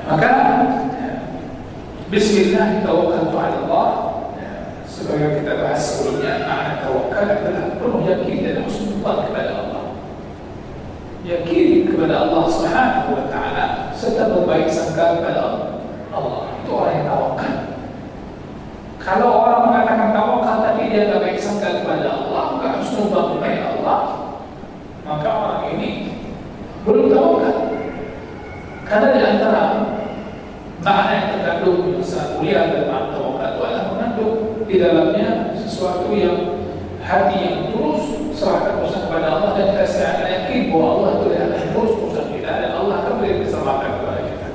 Maka Bismillah tawakkaltu 'ala Allah. Sebagai kita bahas sebelumnya, makna tawakal adalah penuh yakin dan husnuzan kepada Allah. Yakin kepada Allah Subhanahu wa taala serta berbaik sangka kepada Allah. Itu orang yang tawakal. Kalau orang mengatakan tawakal tapi dia tidak baik sangka kepada Allah, enggak husnuzan kepada Allah, maka orang ini belum tawakal. Karena di antara makna yang terkandung yang sangat mulia dalam makna tawakal itu adalah mengandung di dalamnya sesuatu yang hati yang tulus serahkan urusan kepada Allah, dan kita seakan yakin bahwa Allah itu akan mengurus urusan kita dan Allah akan beri keselamatan kepada kita.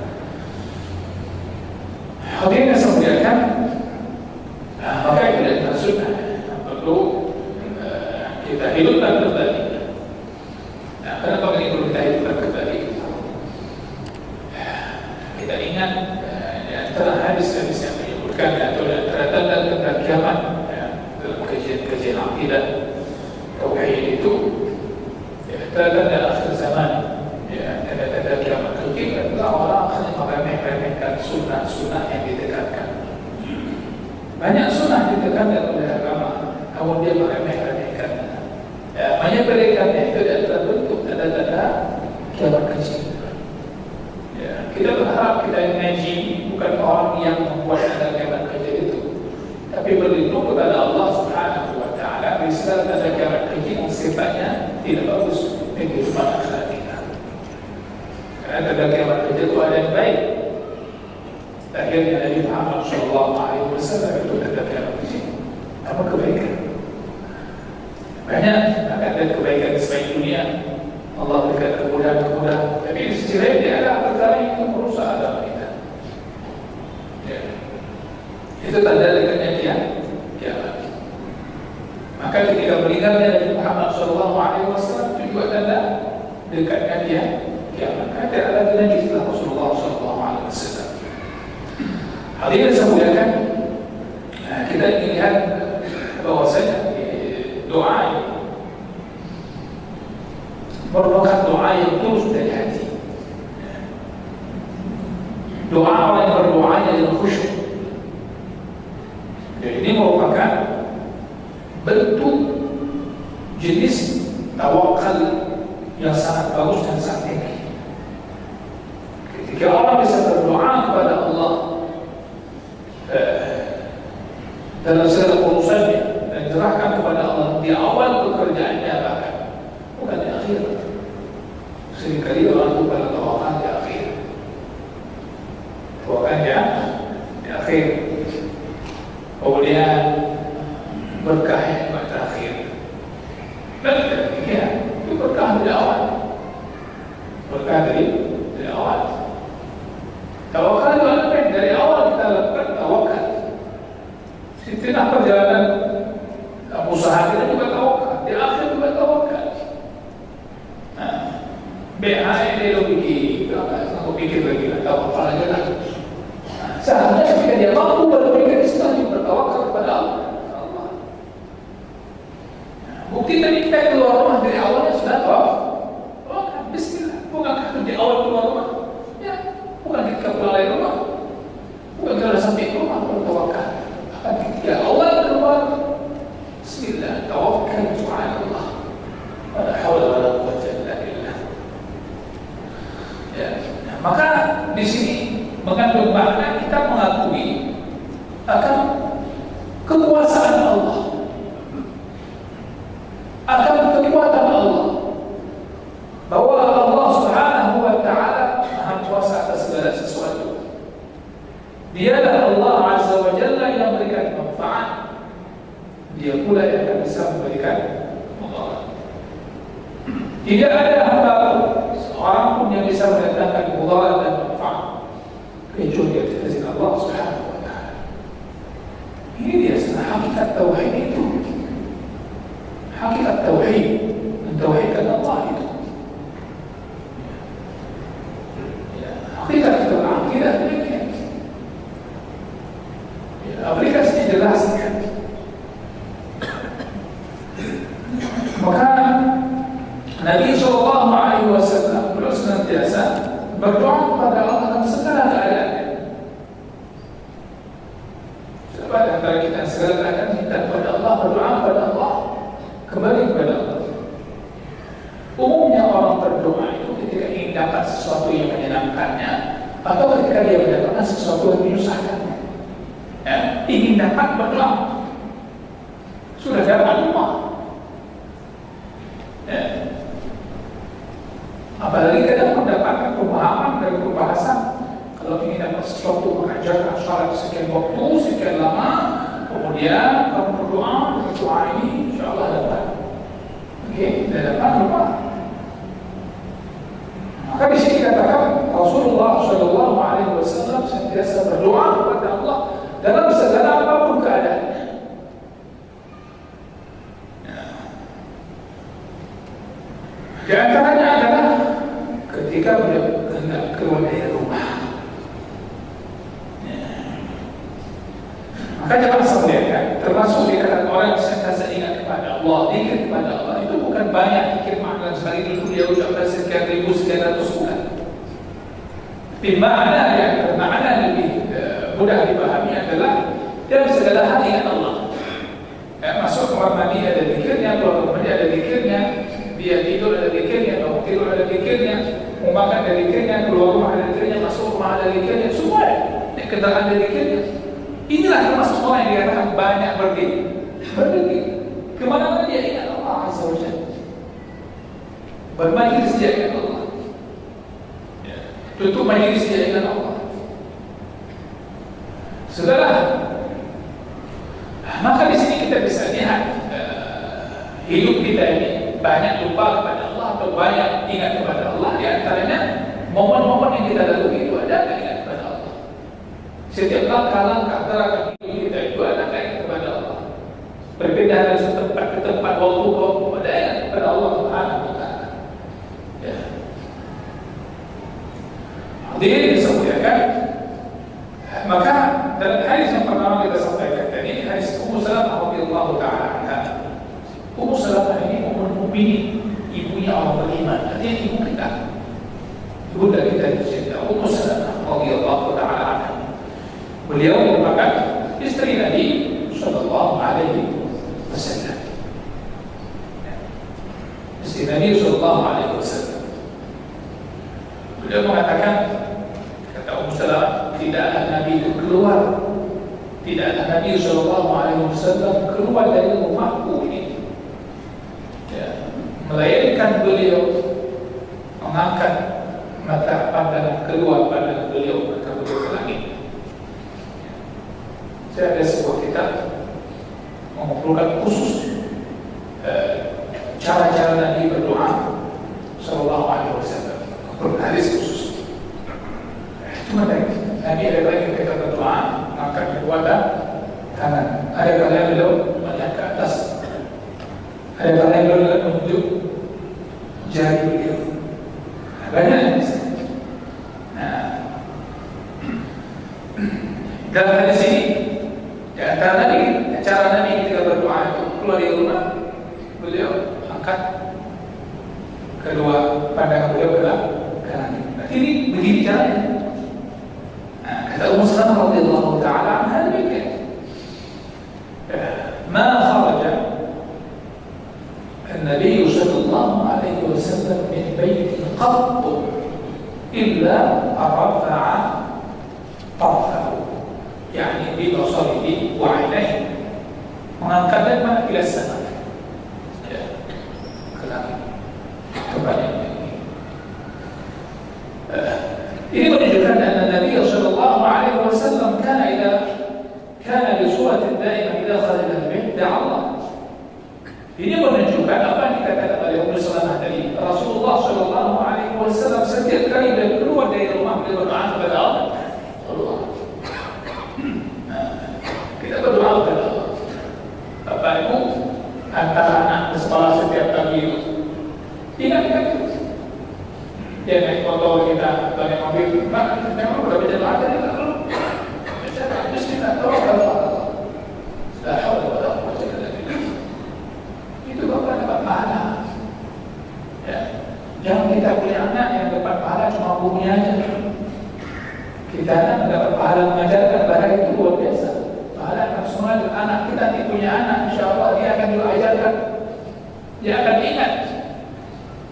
Hadirin yang saya muliakan, maka itu adalah sunnah yang perlu kita hidupkan kembali. Kenapa ini perlu kita hidupkan kembali? Kita ingat di antara hadis-hadis yang menyebutkan atau di antara tanda-tanda kiamat dalam kajian-kajian akidah tauhid itu, tanda-tanda akhir zaman, tanda-tanda kiamat kelak adalah orang akan meremeh-remehkan sunnah-sunnah yang ditekankan. Banyak sunnah ditekankan oleh agama, namun dia meremeh-remehkan. Menyepelekannya itu adalah bentuk tanda-tanda kiamat kecil. Kita berharap kita yang ngaji bukan orang yang membuat tanda kiamat kecil itu, tapi berlindung kepada Allah Subhanahu wa taala dari segala tanda kiamat kecil yang sifatnya tidak bagus bagi kehidupan akhirat kita. Karena tanda kiamat kecil itu ada yang baik. Akhirnya Nabi Muhammad SAW itu tanda kiamat kecil. Apa kebaikan? Banyak ada kebaikan di sebaik dunia. Allah berikan kemudahan-kemudahan, tapi di sisi lain dia ada perkara yang merusak agama kita. Itu tanda dekatnya kiamat. Maka ketika meninggalnya Nabi Muhammad SAW juga tanda dekatnya kiamat. Karena tidak ada lagi setelah Rasulullah SAW. Hadirin saya muliakan, kita ingin lihat bahwasanya doa ini merupakan doa yang tulus dari hati. Doa orang yang berdoanya dengan khusyuk. Jadi ini merupakan bentuk jenis tawakal yang sangat bagus dan sangat tinggi. Ketika orang bisa berdoa kepada Allah dalam segala urusannya dan serahkan kepada Allah di awal pekerjaannya, bahkan bukan di akhir. Seringkali orang itu pada tawakal di akhir. Tawakalnya di akhir. Kemudian berkahnya di terakhir. Dan demikian, itu berkah dari awal. Berkah dari awal. Tawakal itu apa? Dari awal kita lakukan tawakal. Di tengah perjalanan usaha kita juga tawakal, di akhir juga tawakal. BHI dia aku pikir lagi lah, tawakal aja lah. Seharusnya ketika dia mampu berpikir Islam, dia bertawakal kepada Allah. Bukti tadi kita keluar rumah dari awalnya sudah tawakal. Bismillah. Bukankah di awal keluar rumah? Ya, bukan ketika pulang dari rumah, bukan kalau sampai ke rumah bertawakal. Bahkan ketika awal keluar, Bismillah, tawakal ala Allah. Wala haula wala quwwata illa billah. Maka di sini mengandung makna kita mengakui akan kekuasaan Allah, akan kekuatan Allah, bahwa Allah Subhanahu wa taala Maha Kuasa atas segala sesuatu. Dialah Allah Azza wa Jalla yang memberikan manfaat, Dia pula yang akan bisa memberikan mudarat. Tidak ada hamba seorang pun yang bisa mendatangkan mudarat dan manfaat kecuali atas izin Allah Subhanahu wa taala. Ini dia sebenarnya hakikat tauhid itu. Hakikat tauhid, mentauhidkan Allah itu. Hakikat akidah demikian. Aplikasinya jelas kan. Maka Nabi SAW beliau senantiasa berdoa kepada Allah dalam segala keadaannya. Sebab antara kita segala keadaan minta kepada Allah, berdoa kepada Allah, kembali kepada Allah. Umumnya orang berdoa itu ketika ingin dapat sesuatu yang menyenangkannya, atau ketika dia mendapatkan sesuatu yang menyusahkannya. Ya, ingin dapat berdoa, sudah dapat lupa. Ya. Apalagi kadang mendapatkan pemahaman dari pembahasan. Kalau ingin dapat sesuatu, mengajarkan syarat sekian waktu, sekian lama, kemudian kamu berdoa, doa ini insya Allah dapat. Oke, tidak dapat lupa. Maka di sini katakan Rasulullah SAW sentiasa berdoa kepada Allah dalam segala apapun keadaannya. Di antaranya adalah ketika beliau hendak keluar dari rumah. Maka jangan sekalian, termasuk dikatakan orang yang sentiasa ingat kepada Allah, zikir kepada Allah itu bukan banyak zikir makna sekali dulu dia ucapkan sekian ribu, sekian ratus, bukan. Tapi makna yang bermakna lebih mudah dipahami adalah dalam segala hal ingat Allah. Ya, masuk kamar mandi ada zikirnya, keluar kamar mandi ada zikirnya, dia tidur ada zikirnya, bangun tidur ada zikirnya, mau makan ada zikirnya, keluar rumah ada zikirnya, masuk rumah ada zikirnya, semua ada. Kendaraan ada zikirnya. Inilah termasuk orang yang dikatakan banyak berzikir. Kemana-mana dia ingat Allah Azza wa Jalla. Bermajlis dia ingat Allah. Tutup majlis dia ingat Allah. Saudara, maka di sini kita bisa lihat hidup kita ini banyak lupa kepada Allah atau banyak ingat kepada Allah. Di antaranya momen-momen yang kita lalui itu ada ingat kepada Allah. Setiap langkah-langkah gerakan hidup kita itu ada ingat kepada Allah. Berbeda dari tempat ke tempat, waktu ke waktu, ada ingat kepada Allah Subhanahu wa Ta'ala. Ya. Hadirin disampaikan. Maka dalam hadis yang pertama kita sampaikan tadi, hadis Ummu Salamah radhiyallahu ta'ala anha. Ummu Salamah ini ummul mukminin, ibunya orang beriman. Artinya ibu kita, ibunda kita tercinta, Ummu Salamah radhiyallahu ta'ala anha. Beliau merupakan istri Nabi sallallahu alaihi wasallam. Istri Nabi sallallahu alaihi wasallam. Beliau mengatakan, kata Ummu Salamah, tidaklah Nabi itu keluar, tidaklah Nabi sallallahu alaihi wasallam keluar dari rumahku ini, ya, melainkan beliau mengangkat mata pandangan keluar pandangan beliau mata beliau ke langit. Saya ada sebuah kitab mengumpulkan khusus cara-cara Nabi berdoa sallallahu alaihi wasallam, hadis khusus. Cuma Nabi ada baik ketika berdoa mengangkat kedua tangan. Ada kalanya beliau melihat ke atas, ada kalanya beliau menunjuk jari beliau. Banyak. Nah, dalam hadis ini di antara cara Nabi ketika berdoa itu keluar dari rumah, beliau angkat kedua pandangan beliau ke langit. Berarti ini begini caranya. Kata Ummu Salamah radhiyallahu ta'ala anha demikian. Ma kharaja an-nabiy sallallahu alaihi wasallam min baiti qatt illa rafa'a tarfahu, yani bi basarihi wa 'ainaihi, mengangkat mana ila sama, ya, ke langit, kepada ini menunjukkan bahwa Nabi sallallahu alaihi wasallam kana bi surati daimah idza kharaja al-bait da'a Allah. Ini menunjukkan apa yang dikatakan oleh Ummu Salamah tadi. Rasulullah sallallahu alaihi wasallam setiap kali dia keluar dari rumah beliau berdoa kepada Allah. Kita berdoa kepada Allah. Bapak Ibu, antara anak ke sekolah setiap pagi itu ingat-ingat dia naik motor kita, naik mobil, memang udah baca doa tadi tak perlu. Baca habis kita tahu kalau la haula wala quwwata illa billah. Itu Bapak dapat pahala. Ya. Jangan kita punya anak yang dapat pahala cuma bumi aja. Kita akan mendapat pahala mengajarkan, bahkan itu luar biasa. Pahala akan semua anak kita nanti punya anak, insya Allah dia akan juga ajarkan, dia akan ingat.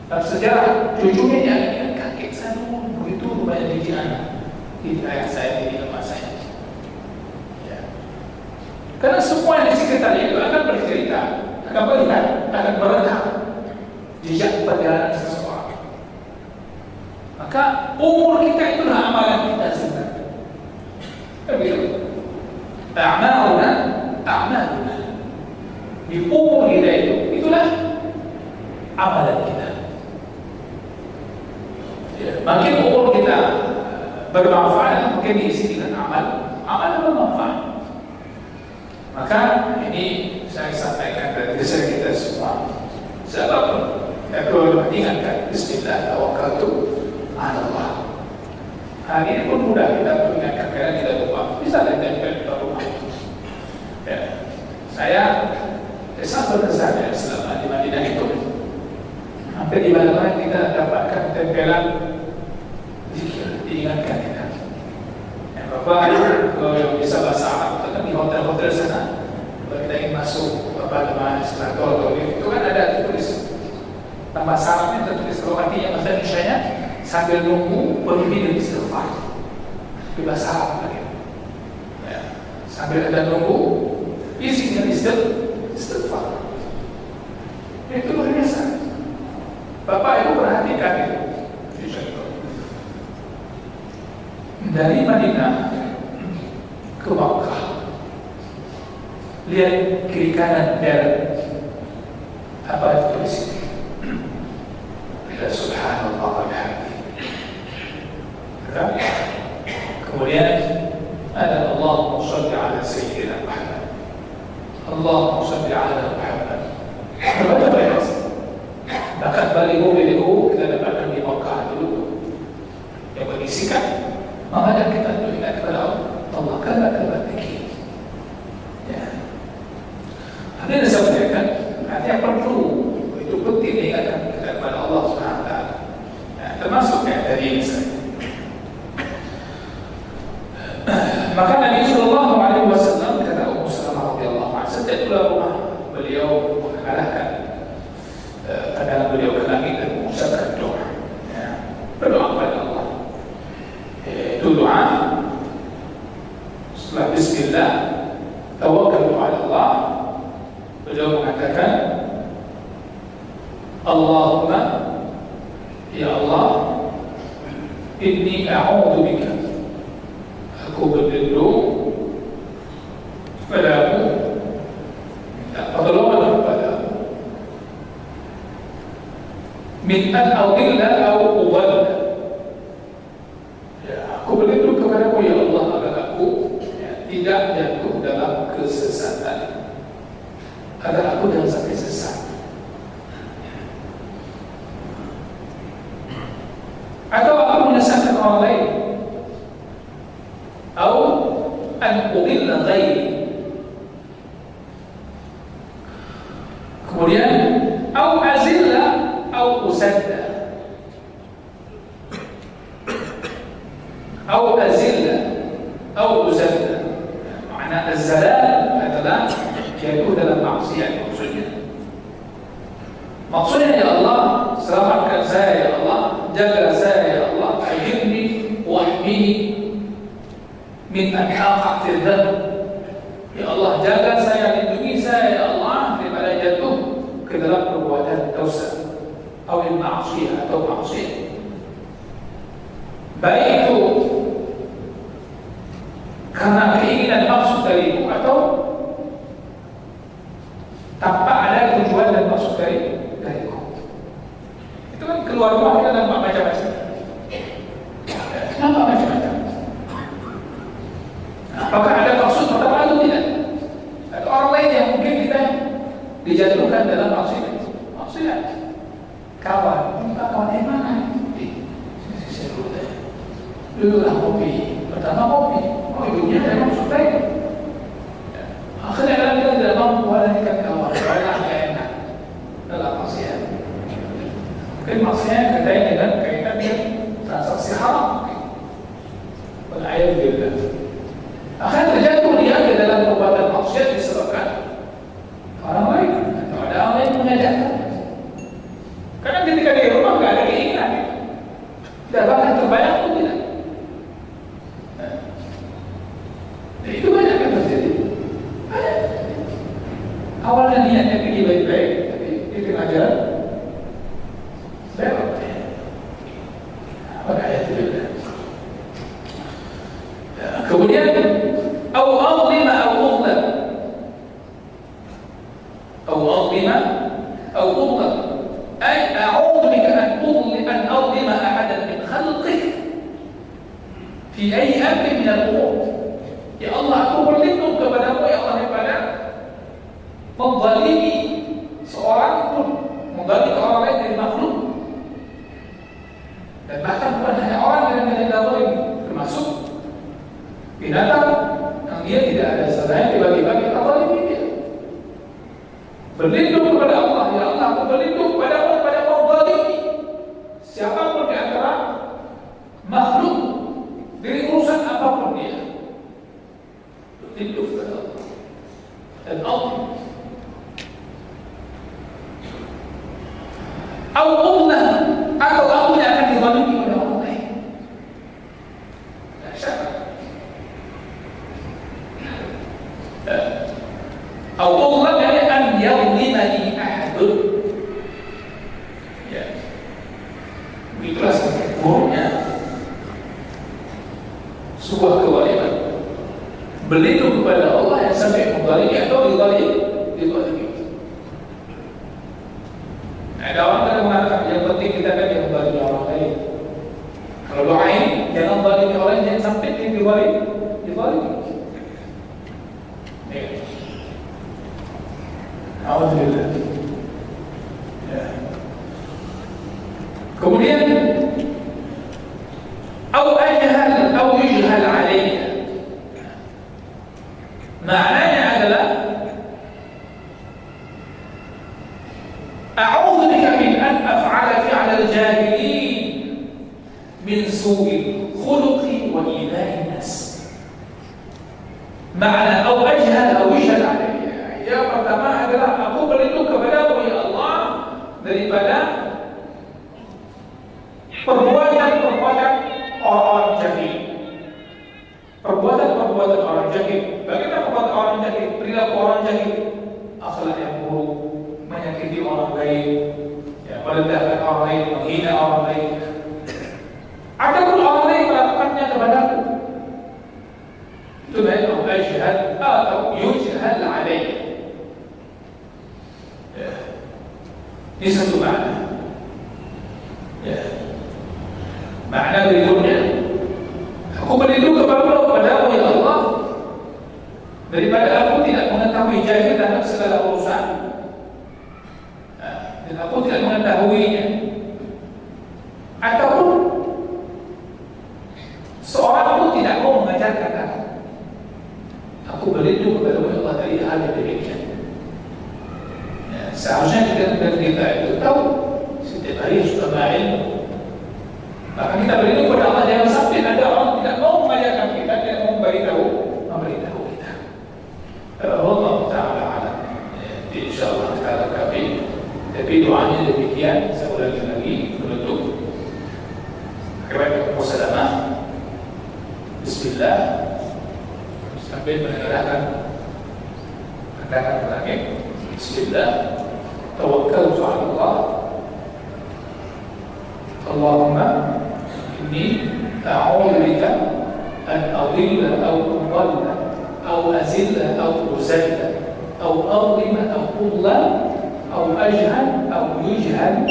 Dalam sejarah cucunya dia akan ingat, kakek saya dulu begitu banyak didik anak, didik ayah saya, didik emak saya. Ya. Karena semua yang di sekitarnya itu akan bercerita, akan melihat, akan merekam jejak perjalanan seseorang. Maka umur kita itulah amalan kita sebenarnya. Begitu. A'maluna. Di umur kita itulah amalan kita. Ya, makin umur kita bermanfaat, makin diisi dengan amal bermanfaat. Maka ini saya sampaikan dari diri kita semua. Siapapun aku ingatkan, Bismillah, tawakkaltu ala Allah. Hari ini pun mudah kita mengingatkan, karena kita lupa. Bisa ditempel di rumah. Ya. Saya sangat berkesan ya, selama di Madinah itu. Hampir di mana-mana kita dapatkan tempelan zikir, diingatkan kita. Ya, Bapak kalau yang bisa bahasa Arab, kan di hotel-hotel sana, kalau kita ingin masuk apartemen, eskalator atau lift, itu kan ada tertulis. Nama syaratnya tertulis, kalau artinya bahasa Indonesia-nya sambil nunggu berhenti dan istighfar. Di bahasa Arab lagi. Ya. Sambil ada nunggu, isi dan istighfar. Itu luar biasa. Bapak Ibu perhatikan itu. Dari Madinah ke Makkah, lihat kiri kanan jalan. Apa itu tulis ini? Bila subhanallah wa bihamdihi. Kemudian ada Allahumma shalli ala sayyidina Muhammad. Allahumma shalli ala Muhammad. Berbaca banyak. Bahkan baliho kita dapatkan di Makkah dulu yang berisikan mengajak kita untuk ingat kepada Allah, kalimat zikir. Ya. Hadirin sekalian, artinya perlu itu penting diingatkan kita kepada Allah Subhanahu wa taala. Ya, termasuk kayak tadi misalnya. Maka Nabi Sallallahu Alaihi Wasallam kata Ummu Salamah radhiyallahu anha, setiap pulang rumah beliau mengarahkan pandangan beliau ke langit dan mengucapkan doa, ya, berdoa kepada Allah. Itu doa setelah Bismillah, tawakkaltu ala Allah. Beliau mengatakan, Allahumma, ya Allah, inni a'udzu bika. Aku berlindung kepadamu, minta pertolongan kepadamu, min an adilla aw udalla. Ya, aku berlindung kepadamu ya Allah agar aku tidak jatuh dalam kesesatan, agar aku jangan sampai sesat. Atau aku menyesatkan orang lain, atau an udilla ghairi. Kemudian atau azilla atau usadda, atau azilla atau usadda. Makna az-zalal adalah jatuh dalam maksiat maksudnya. Maksudnya ya Allah, selamatkan saya ya Allah, jaga saya ya Allah, ajirni wa ahmini min an aqa' fi dzanb. Ya Allah, jaga saya, lindungi saya ya Allah daripada jatuh ke dalam perbuatan dosa atau maksiat atau maksiat. Baik itu karena keinginan maksud dariku atau tanpa ada tujuan dan maksud dariku. Itu kan keluar rumah kita nampak macam-macam. Nampak macam-macam. Apakah ada maksud pertama atau tidak? Atau orang lain yang mungkin kita dijatuhkan dalam maksiat. Kawan yang mana? Saya dulu tanya. Dululah kopi. Pertama kopi. Oh, ibunya ada maksud lain. Akhirnya kita tidak mampu menghadirkan kawan. Karena tidak enak dalam maksiat. Mungkin maksiat kaitan dengan transaksi haram. Kemudian au adlima au udlam, au adlima au udlam, ay a'udzu bika an adlima ahadan min khalqik fi ayyi amrin min al-umur. Ya Allah, aku berlindung kepadamu ya Allah daripada menzalimi seorang pun, menzalimi orang lain dari makhluk. Dan bahkan bukan hanya orang yang zalim, termasuk binatang yang dia tidak ada salahnya tiba-tiba kita zalimi dia. Berlindung kepada Allah, ya Allah, aku berlindung kepadamu daripada menzalimi siapapun di antara makhluk dari urusan apapun dia. Berlindung kepada Allah. Dan Allah Allah atau aku yang akan dizalimi oleh orang lain. Dahsyat. Allah dari an yadlimani ahadun. Ya. Itulah sempurna sebuah kewalian. Berlindung kepada Allah yang sampai menzalimi atau dizalimi. Ada orang yang mengatakan yang penting kita kan yang zalimi orang lain. Kalau doain jangan zalimi orang, jangan sampai dizalimi. Ya. Alhamdulillah. Ya. Kemudian au ajhal au yujhal alayya. Maknanya adalah a'udzu bika min an af'ala fi'la al-jahilin min su'i khuluqi wa idha'i nas. Makna au ajhal au yujhal alayya. Yang pertama adalah aku berlindung kepadamu ya Allah daripada perbuatan-perbuatan orang jahil. Perbuatan-perbuatan orang jahil. Bagaimana perbuatan orang jahil? Perilaku orang jahil, akhlak yang buruk, menyakiti orang lain, ya, merendahkan orang lain, menghina orang lain. Ataupun orang lain melakukannya kepadaku. Itu namanya ajhal atau yujhal alayya. Ya. Ini satu makna. Ya. Makna berikutnya, aku berlindung kepadamu ya Allah daripada aku tidak mengetahui jahil dalam segala urusan, dan aku tidak mengetahuinya, ataupun seorang pun tidak mau mengajarkan aku. Aku berlindung kepadamu ya Allah dari hal yang demikian. Ya, seharusnya kita itu tahu setiap hari sudah berilmu. Maka kita berlindung kepada Allah jangan sampai ada orang tidak mau mengajarkan kita, tidak mau memberitahu kita. Allah Taala alam. Insyaallah kita lengkapi. Tapi doanya demikian. Saya ulangi lagi penutup. Akhirnya musalamah. Bismillah. Sampai mendengarkan katakan terakhir. Bismillah. Tawakkaltu 'ala Allah. Allahumma inni a'udzu bika an adilla aw udalla aw azilla aw uzalla aw adlima aw udla aw ajhal aw yujhal